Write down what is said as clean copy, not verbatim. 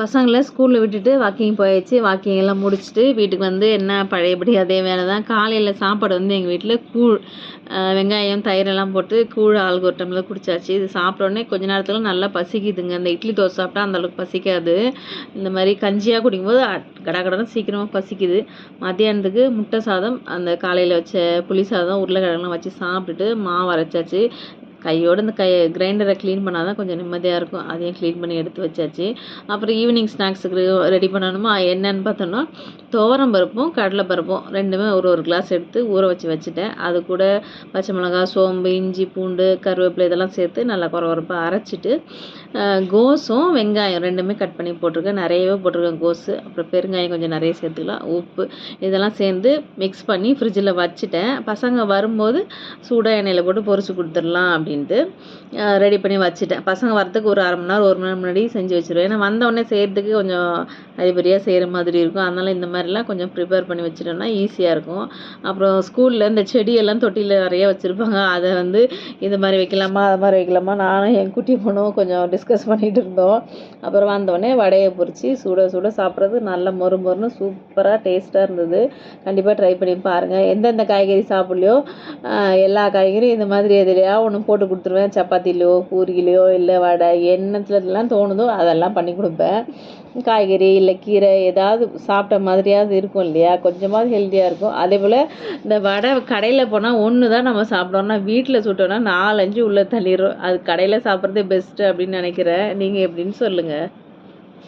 பசங்கள ஸ்கூலில் விட்டுட்டு வாக்கிங் போயாச்சு. வாக்கிங் எல்லாம் முடிச்சுட்டு வீட்டுக்கு வந்து என்ன பழையபடி அதே வேலை தான். காலையில் சாப்பாடு வந்து எங்கள் வீட்டில் கூழ், வெங்காயம், தயிரெல்லாம் போட்டு கூழ் ஆளுக்கு ஒரு டம்ளர் குடிச்சாச்சு. இது சாப்பிட்ட உடனே கொஞ்ச நேரத்தில் நல்லா பசிக்குதுங்க. இந்த இட்லி தோசை சாப்பிட்டா அந்தளவுக்கு பசிக்காது. இந்த மாதிரி கஞ்சியாக குடிக்கும்போது கடகடன்னு சீக்கிரமாக பசிக்குது. மத்தியானத்துக்கு முட்டை சாதம், அந்த காலையில் வச்ச புளி சாதம், உருளைக்கிழங்குலாம் வச்சு சாப்பிட்டுட்டு மாவு அரைச்சாச்சு. கையோடு இந்த கிரைண்டரை க்ளீன் பண்ணால் தான் கொஞ்சம் நிம்மதியாக இருக்கும். அதையும் க்ளீன் பண்ணி எடுத்து வச்சாச்சு. அப்புறம் ஈவினிங் ஸ்நாக்ஸுக்கு ரெடி பண்ணணுமா, என்னென்னு பார்த்தோன்னா துவரம் பருப்பும் கடலை பருப்பும் ரெண்டுமே ஒரு கிளாஸ் எடுத்து ஊற வச்சுட்டேன். அது கூட பச்சை மிளகா, சோம்பு, இஞ்சி, பூண்டு, கருவேப்பிலை இதெல்லாம் சேர்த்து நல்லா கொரகொரப்பாக அரைச்சிட்டு கோஸும் வெங்காயம் ரெண்டுமே கட் பண்ணி போட்டிருக்கேன். நிறையவே போட்டிருக்கேன் கோஸு. அப்புறம் பெருங்காயம் கொஞ்சம் நிறைய சேர்த்துக்கலாம், உப்பு இதெல்லாம் சேர்ந்து மிக்ஸ் பண்ணி ஃப்ரிட்ஜில் வச்சுட்டேன். பசங்க வரும்போது சூடாக எண்ணெயில் போட்டு பொரிச்சு கொடுத்துடலாம் அப்படின்ட்டு ரெடி பண்ணி வச்சுட்டேன். பசங்க வரத்துக்கு ஒரு 1/2 மணி நேரம் 1 மணி நேரம் முன்னாடி செஞ்சு வச்சுருவேன். ஏன்னா வந்தவுடனே செய்கிறதுக்கு கொஞ்சம் அதிபரியாக செய்கிற மாதிரி இருக்கும். அதனால் இந்த மாதிரிலாம் கொஞ்சம் ப்ரிப்பேர் பண்ணி வச்சுட்டோம்னா ஈஸியாக இருக்கும். அப்புறம் ஸ்கூலில் இந்த செடியெல்லாம் தொட்டியில் நிறைய வச்சுருப்பாங்க. அதை வந்து இந்த மாதிரி வைக்கலாமா, அது மாதிரி வைக்கலாமா, நானும் என் குட்டி பொண்ணும் கொஞ்சம் டிஸ்கஸ் பண்ணிகிட்டு இருந்தோம். அப்புறம் வந்தோடனே வடையை பொரித்து சுட சுட சாப்பிட்றது நல்ல மொறு மொறுன்னு சூப்பராக டேஸ்ட்டாக இருந்தது. கண்டிப்பாக ட்ரை பண்ணி பாருங்கள். எந்தெந்த காய்கறி சாப்பிட்லையோ எல்லா காய்கறியும் இந்த மாதிரி எதுலையா ஒன்று போட்டு கொடுத்துருவேன். சப்பாத்திலையோ பூரியிலையோ இல்லை வடை என்னத்துலலாம் தோணுதோ அதெல்லாம் பண்ணி கொடுப்பேன். காய்கறி இல்லை கீரை ஏதாவது சாப்பிட்ட மாதிரியாவது இருக்கும் இல்லையா, கொஞ்சமாவது ஹெல்த்தியாக இருக்கும். அதே போல் இந்த வடை கடையில் போனால் ஒன்று தான் நம்ம சாப்பிட்றோம்னா, வீட்டில் சுட்டோன்னா 4-5 உள்ளே தள்ளிடுறோம். அது கடையில் சாப்பிட்றதே பெஸ்ட்டு அப்படின்னு நினைக்கிறேன். நீங்கள் எப்படின்னு சொல்லுங்கள்.